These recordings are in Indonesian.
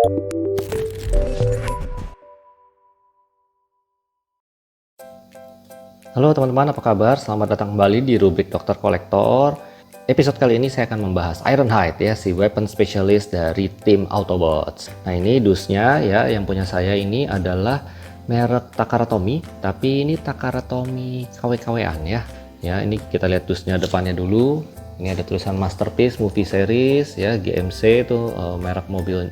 Halo teman-teman, apa kabar? Selamat datang kembali di rubrik Dokter Kolektor. Episode kali ini saya akan membahas Ironhide ya, si weapon specialist dari tim Autobots. Nah ini dusnya ya, yang punya saya ini adalah merek Takara Tomy, tapi ini Takara Tomy KW-KW-an ya. Ya, ini kita lihat dusnya depannya dulu. Ini ada tulisan Masterpiece Movie Series ya, GMC itu merek mobil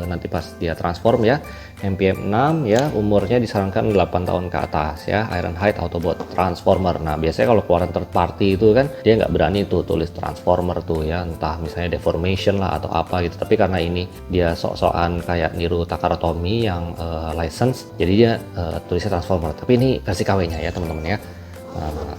nanti pas dia transform ya, MPM 6 ya, umurnya disarankan 8 tahun ke atas ya, Ironhide Autobot Transformer. Nah biasanya kalau keluaran third party itu kan dia nggak berani tuh tulis Transformer tuh ya, entah misalnya Deformation lah atau apa gitu, tapi karena ini dia sok-sokan kayak niru Takara Tomy yang license, jadi dia tulisnya Transformer, tapi ini versi KW nya ya teman-teman ya. Nah,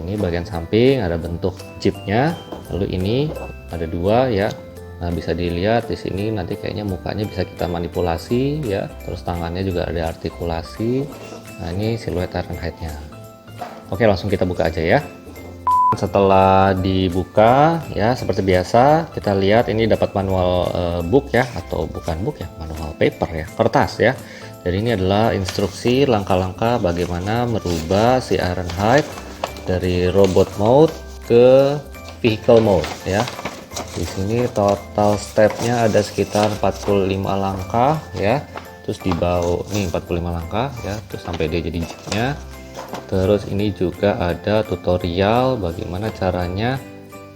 ini bagian samping ada bentuk chipnya, lalu ini ada dua ya. Nah bisa dilihat di sini nanti kayaknya mukanya bisa kita manipulasi ya, terus tangannya juga ada artikulasi. Nah ini siluet Ironhide-nya. Oke, langsung kita buka aja ya. Setelah dibuka ya, seperti biasa kita lihat ini dapat manual book ya, atau bukan book ya, manual paper ya, kertas ya. Jadi ini adalah instruksi langkah-langkah bagaimana merubah si Ironhide dari robot mode ke vehicle mode ya. Di sini total stepnya ada sekitar 45 langkah ya. Terus di bawah nih 45 langkah ya, terus sampai dia jadi jeepnya. Terus ini juga ada tutorial bagaimana caranya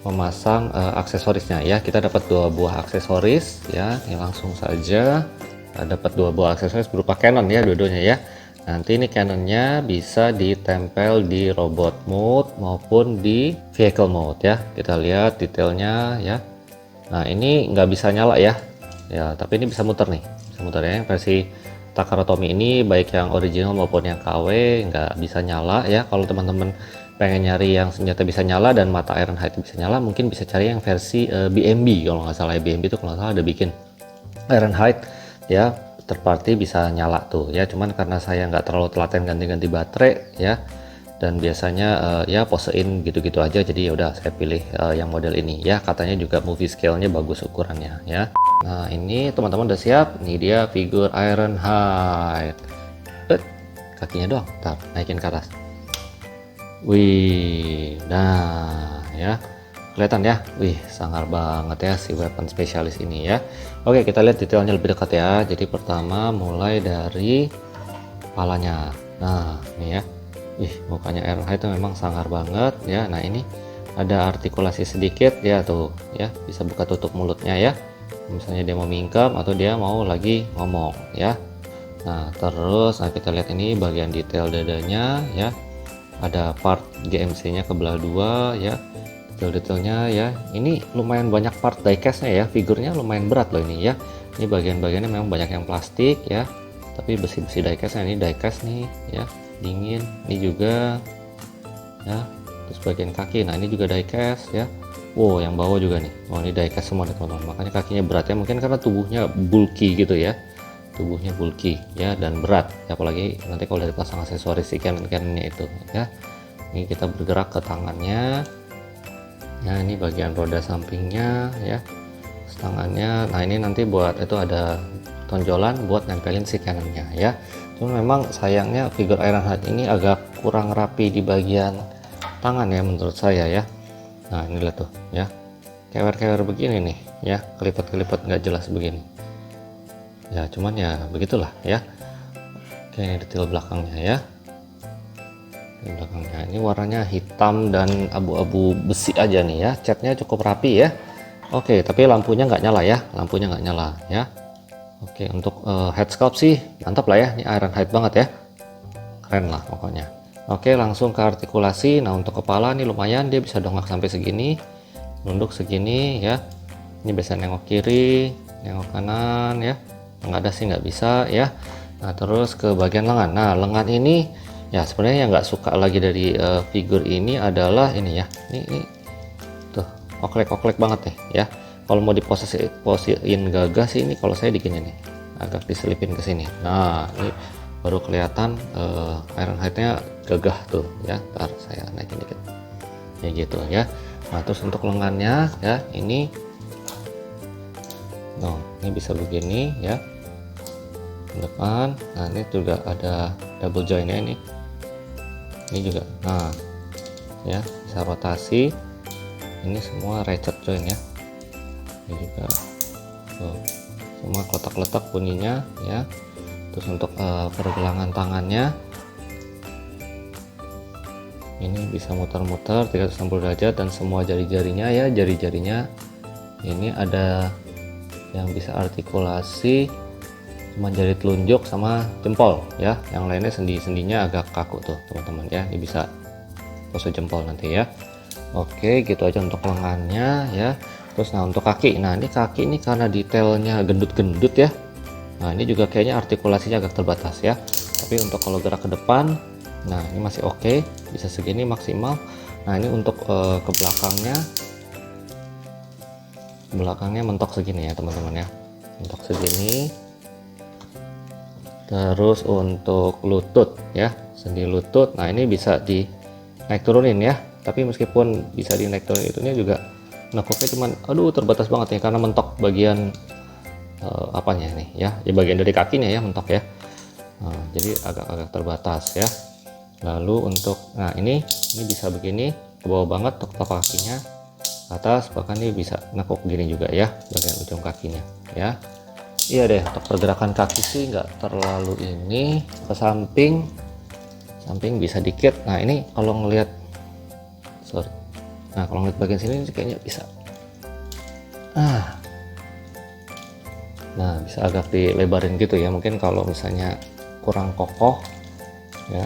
memasang aksesorisnya ya. Kita dapat dua buah aksesoris ya. Ini langsung saja dapat dua buah aksesoris berupa Canon ya, dua-duanya ya. Nanti ini Canonnya bisa ditempel di robot mode maupun di vehicle mode ya. Kita lihat detailnya ya. Nah ini nggak bisa nyala ya, tapi ini bisa muter nih, bisa muter ya. Versi Takara Tomy ini baik yang original maupun yang KW nggak bisa nyala ya. Kalau teman-teman pengen nyari yang senjata bisa nyala dan mata Ironhide bisa nyala, mungkin bisa cari yang versi BMB. Kalau nggak salah ya, BMB itu kalau nggak salah ada bikin Ironhide ya, third party bisa nyala tuh ya. Cuman karena saya nggak terlalu telaten ganti-ganti baterai ya, dan biasanya ya posein gitu-gitu aja, jadi ya udah saya pilih yang model ini ya. Katanya juga movie scale-nya bagus ukurannya ya. Nah ini teman-teman udah siap, ini dia figur Ironhide. Kakinya doang, ntar naikin ke atas. Wih, nah ya kelihatan ya, wih sangar banget ya si weapon spesialis ini ya. Oke, kita lihat detailnya lebih dekat ya. Jadi pertama mulai dari kepalanya. Nah ini ya, wih mukanya Ironhide itu memang sangar banget ya. Nah ini ada artikulasi sedikit ya tuh ya, bisa buka tutup mulutnya ya, misalnya dia mau mingkem atau dia mau lagi ngomong ya. Nah terus kita lihat ini bagian detail dadanya ya, ada part GMC nya kebelah dua ya, detail-detailnya ya. Ini lumayan banyak part diecast-nya ya, figurnya lumayan berat loh ini ya. Ini bagian-bagiannya memang banyak yang plastik ya, tapi besi-besi diecast-nya. Ini diecast nih ya, dingin. Ini juga ya, terus bagian kaki, nah ini juga diecast ya. Wow, yang bawah juga nih, oh ini diecast semua nih teman-teman, makanya kakinya berat ya, mungkin karena tubuhnya bulky gitu ya, tubuhnya bulky ya dan berat, apalagi nanti kalau dari pasang aksesoris si Canon-nya itu ya. Ini kita bergerak ke tangannya. Nah ini bagian roda sampingnya ya, tangannya. Nah ini nanti buat itu ada tonjolan buat nempelin si Canonnya ya. Cuma memang sayangnya figur Ironhide ini agak kurang rapi di bagian tangan ya menurut saya ya. Nah ini lihat tuh ya, kewer-kewer begini nih ya, kelipet-kelipet nggak jelas begini ya, cuman ya begitulah ya. Oke, ini detail belakangnya ya. Di belakangnya ini warnanya hitam dan abu-abu besi aja nih ya, catnya cukup rapi ya. Oke, tapi lampunya nggak nyala ya, lampunya nggak nyala ya. Oke, untuk head sculpt sih mantap lah ya, ini Ironhide banget ya, keren lah pokoknya. Oke, langsung ke artikulasi. Nah untuk kepala nih lumayan, dia bisa dongak sampai segini, nunduk segini ya. Ini bisa nengok kiri, nengok kanan ya, nggak ada sih nggak bisa ya. Nah terus ke bagian lengan. Nah lengan ini ya sebenarnya yang nggak suka lagi dari figur ini adalah ini ya, ini tuh oklek-oklek banget ya. Kalau mau diposisiin gagah sih ini, kalau saya digini nih, agak diselipin ke sini. Nah ini baru kelihatan Ironhide-nya gagah tuh ya. Ntar saya naikin dikit ya gitu ya. Nah terus untuk lengannya ya, ini ini bisa begini ya, depan. Nah ini juga ada double joint ya, ini juga. Nah ya, bisa rotasi. Ini semua ratchet joint ya, ini juga semua kotak-letak bunyinya ya. Terus untuk pergelangan tangannya ini bisa muter-muter 360 derajat, dan semua jari-jarinya ya, jari-jarinya ini ada yang bisa artikulasi, cuma jari telunjuk sama jempol ya, yang lainnya sendi-sendinya agak kaku tuh teman-teman ya. Ini bisa pose jempol nanti ya. Oke, gitu aja untuk lengannya ya. Terus nah untuk kaki, nah ini kaki ini karena detailnya gendut-gendut ya, nah ini juga kayaknya artikulasinya agak terbatas ya. Tapi untuk kalau gerak ke depan, nah ini masih oke, bisa segini maksimal. Nah ini untuk ke belakangnya mentok segini ya teman-teman ya, mentok segini. Terus untuk lutut ya, sendi lutut, nah ini bisa di naik turunin ya. Tapi meskipun bisa di naik turunin, itunya juga nekuknya cuman aduh terbatas banget nih, karena mentok bagian apanya nih ya, bagian dari kakinya ya mentok ya. Nah, jadi agak-agak terbatas ya. Lalu untuk nah ini bisa begini ke bawah banget untuk telapak kakinya ke atas, bahkan ini bisa nekuk gini juga ya bagian ujung kakinya ya. Iya deh, untuk pergerakan kaki sih nggak terlalu ini, ke samping bisa dikit. Nah ini kalau ngelihat nah kalau ngelihat bagian sini kayaknya bisa nah bisa agak dilebarin gitu ya, mungkin kalau misalnya kurang kokoh ya.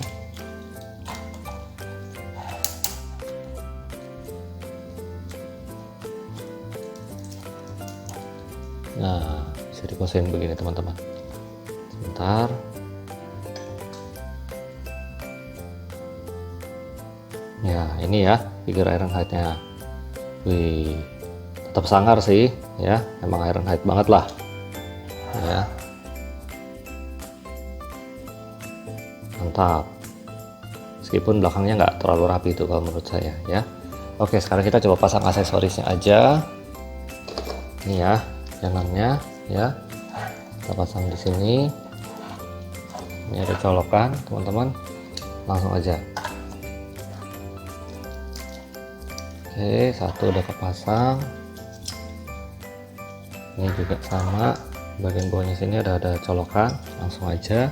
Nah bisa diposein begini teman-teman. Sebentar. Ya ini ya figure Ironhide-nya. Wih, tetap sangar sih ya, emang Ironhide banget lah ya, mantap. Meskipun belakangnya nggak terlalu rapi itu kalau menurut saya ya. Oke, sekarang kita coba pasang aksesorisnya aja. Ini ya jangannya ya, kita pasang di sini. Ini ada colokan teman-teman, langsung aja. Oke, satu udah kepasang. Ini juga sama, bagian bawahnya sini ada colokan, langsung aja.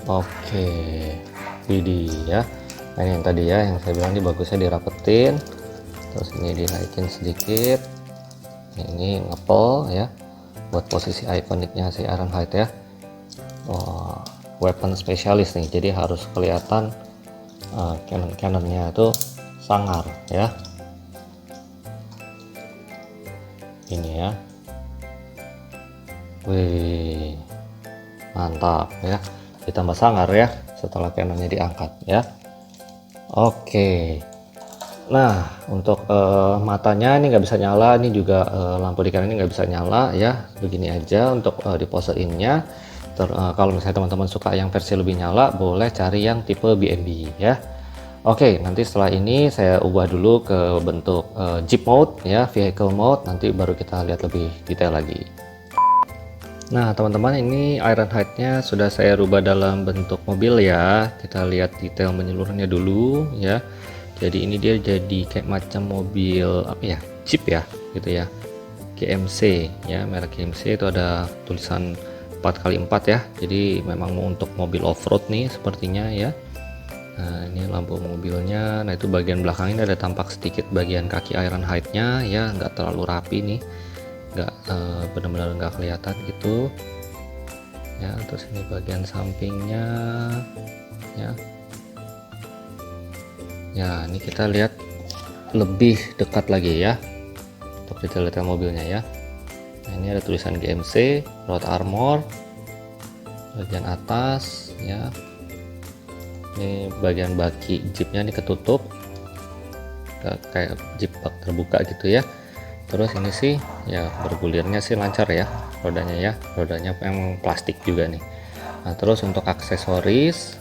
Oke, widih ya. Nah, ini yang tadi ya, yang saya bilang ini bagusnya dirapetin. Terus ini dinaikin sedikit. Ini ngepel ya, buat posisi ikoniknya si Ironhide ya. Oh, weapon spesialis nih, jadi harus kelihatan cannon-cannonnya itu sangar ya. Ini ya, wih mantap ya, ditambah sangar ya setelah cannonnya diangkat ya. Oke, nah untuk matanya ini nggak bisa nyala, ini juga lampu di kanan ini nggak bisa nyala ya. Begini aja untuk di pose innya. Kalau misalnya teman-teman suka yang versi lebih nyala, boleh cari yang tipe BNB ya. Oke, nanti setelah ini saya ubah dulu ke bentuk Jeep mode ya, vehicle mode, nanti baru kita lihat lebih detail lagi. Nah teman-teman, ini Ironhide-nya sudah saya rubah dalam bentuk mobil ya. Kita lihat detail menyeluruhnya dulu ya. Jadi ini dia jadi kayak macam mobil apa ya, Jeep ya gitu ya, GMC ya, merek GMC. Itu ada tulisan 4x4 ya, jadi memang mau untuk mobil off-road nih sepertinya ya. Nah ini lampu mobilnya. Nah itu bagian belakang ini ada tampak sedikit bagian kaki Ironhide-nya ya, nggak terlalu rapi nih, nggak benar-benar nggak kelihatan gitu ya. Terus ini bagian sampingnya ya, ini kita lihat lebih dekat lagi ya untuk detail-detail mobilnya ya. Nah, ini ada tulisan GMC, road armor bagian atas ya. Ini bagian baki Jeepnya ini ketutup kayak Jeep bak terbuka gitu ya. Terus ini sih ya bergulirnya sih lancar ya rodanya ya, rodanya memang plastik juga nih. Nah terus untuk aksesoris,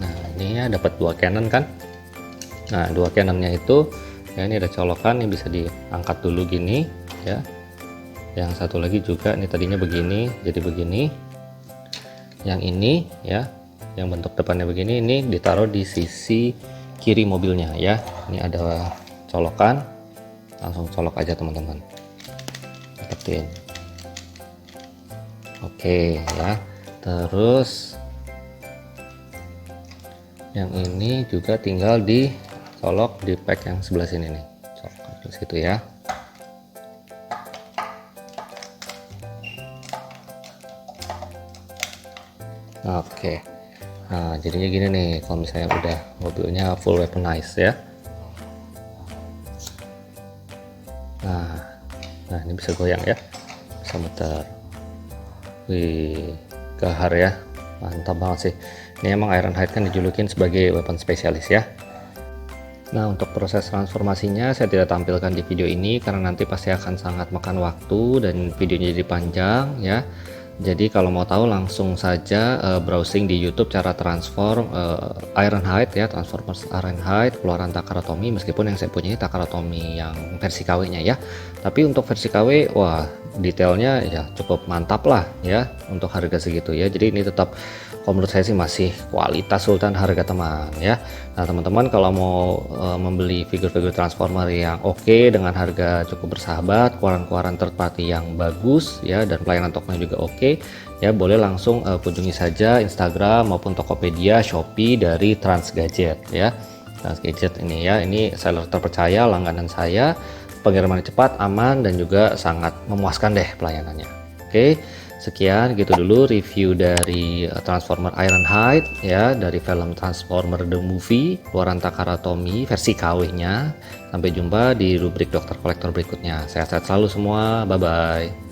nah ini ya dapat dua cannon kan. Nah dua cannonnya itu Ya, ini ada colokan yang bisa diangkat dulu gini ya. Yang satu lagi juga ini tadinya begini jadi begini. Yang ini ya, yang bentuk depannya begini, ini ditaruh di sisi kiri mobilnya ya. Ini ada colokan, langsung colok aja teman-teman, dapetin. Oke ya, terus yang ini juga tinggal dicolok di pack yang sebelah sini nih, colok di situ ya. Oke, nah jadinya gini nih kalau misalnya udah mobilnya full weaponized ya. Nah ini bisa goyang ya, bisa muter. Wih, gahar ya, mantap banget sih. Ini emang Ironhide kan dijulukin sebagai weapon spesialis ya. Nah, untuk proses transformasinya saya tidak tampilkan di video ini karena nanti pasti akan sangat makan waktu dan videonya jadi panjang ya. Jadi kalau mau tahu langsung saja browsing di YouTube cara transform Ironhide ya, Transformers Ironhide keluaran Takara Tomy, meskipun yang saya punya Takara Tomy yang versi KW-nya ya. Tapi untuk versi KW, wah detailnya ya cukup mantap lah ya untuk harga segitu ya. Jadi ini tetap kalau menurut saya sih masih kualitas sultan harga teman ya. Nah teman-teman kalau mau membeli figur-figur Transformer yang oke dengan harga cukup bersahabat, keluaran-keluaran third party yang bagus ya, dan pelayanan tokonya juga oke ya, boleh langsung kunjungi saja Instagram maupun Tokopedia, Shopee dari Transgadget ya. Transgadget ini ya, ini seller terpercaya, langganan saya, pengiriman cepat, aman, dan juga sangat memuaskan deh pelayanannya. Oke, sekian gitu dulu review dari Transformer Ironhide ya, dari film Transformer The Movie keluaran Takara Tomy versi KW-nya. Sampai jumpa di rubrik Dokter Kolektor berikutnya. Sehat-sehat selalu semua, bye bye.